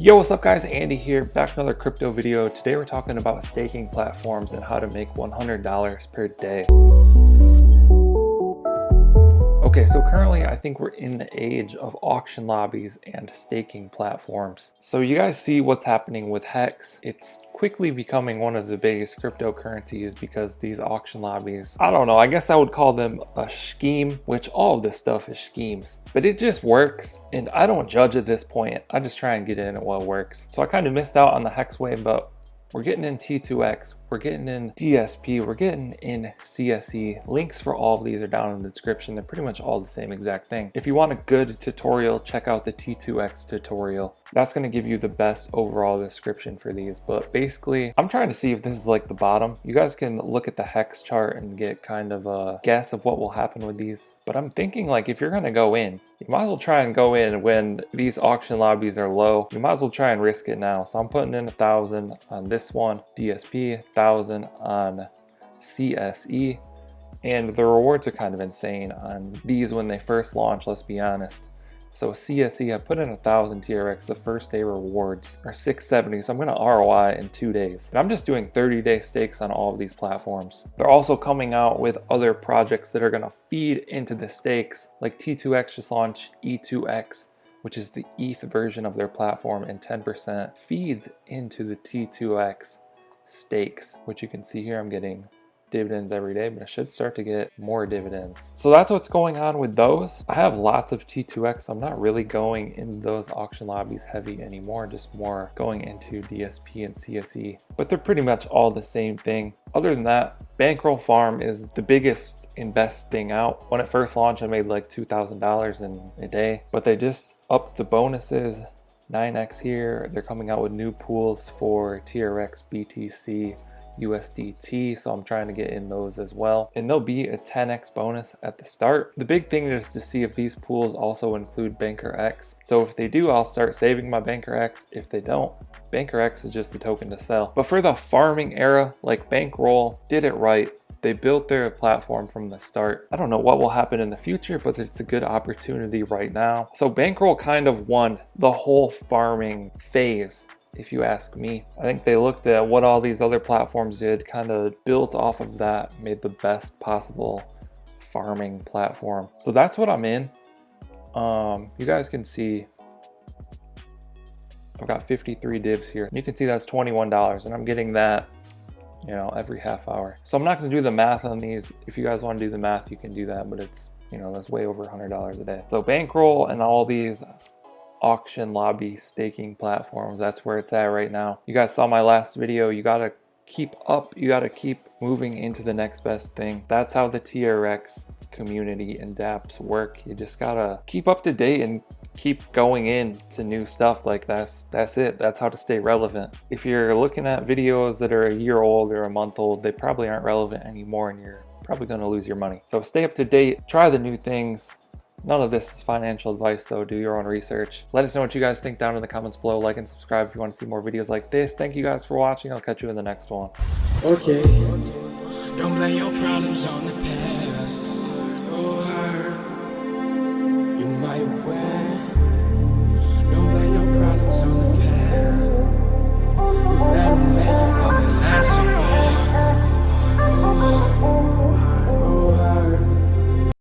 Yo, what's up guys? Andy here, back with another crypto video. Today we're talking about staking platforms and how to make $100 per day. Okay, so currently I think we're in the age of auction lobbies and staking platforms. So you guys see what's happening with Hex. It's quickly becoming one of the biggest cryptocurrencies because these auction lobbies, I don't know, I guess I would call them a scheme, which all of this stuff is schemes, but it just works. And I don't judge at this point. I just try and get in at what works. So I kind of missed out on the Hex wave, but we're getting in T2X, we're getting in DSP, we're getting in CSE. Links for all of these are down in the description. They're pretty much all the same exact thing. If you want a good tutorial, check out the T2X tutorial. That's going to give you the best overall description for these. But basically, I'm trying to see if this is like the bottom. You guys can look at the Hex chart and get kind of a guess of what will happen with these. But I'm thinking like if you're going to go in, you might as well try and go in when these auction lobbies are low. You might as well try and risk it now. So I'm putting in 1,000 on this one, DSP, 1,000 on CSE, and the rewards are kind of insane on these when they first launch, let's be honest. So CSE, I put in 1,000 TRX. The first day rewards are 670, so I'm going to ROI in 2 days. And I'm just doing 30-day stakes on all of these platforms. They're also coming out with other projects that are going to feed into the stakes, like T2X just launched E2X, which is the ETH version of their platform, and 10% feeds into the T2X stakes, which you can see here. I'm getting dividends every day, but I should start to get more dividends. So that's what's going on with those. I have lots of T2X. I'm not really going in those auction lobbies heavy anymore, just more going into DSP and CSE, but they're pretty much all the same thing. Other than that, Bankroll Farm is the biggest and best thing out. When it first launched, I made like $2,000 in a day, but they just upped the bonuses. 9x here. They're coming out with new pools for TRX, BTC, USDT, so I'm trying to get in those as well. And there'll be a 10x bonus at the start. The big thing is to see if these pools also include BankerX. So if they do, I'll start saving my BankerX. If they don't, BankerX is just a token to sell. But for the farming era, like Bankroll did it right. They built their platform from the start. I don't know what will happen in the future, but it's a good opportunity right now. So Bankroll kind of won the whole farming phase, if you ask me. I think they looked at what all these other platforms did, kind of built off of that, made the best possible farming platform. So that's what I'm in. You guys can see I've got 53 divs here. You can see that's $21, and I'm getting that, you know, every half hour. So I'm not going to do the math on these. If you guys want to do the math, you can do that, but it's, you know, that's way over $100 a day. So Bankroll and all these auction lobby staking platforms, that's where it's at right now. You guys saw my last video. You got to keep up. You got to keep moving into the next best thing. That's how the TRX community and dApps work. You just got to keep up to date and keep going into new stuff. Like that's it. That's how to stay relevant. If you're looking at videos that are a year old or a month old, they probably aren't relevant anymore, and you're probably going to lose your money. So stay up to date, try the new things. None of this is financial advice though. Do your own research. Let us know what you guys think down in the comments below. Like and subscribe if you want to see more videos like this. Thank you guys for watching. I'll catch you in the next one. Okay. Don't blame your problems on the past. Go hard. You might wear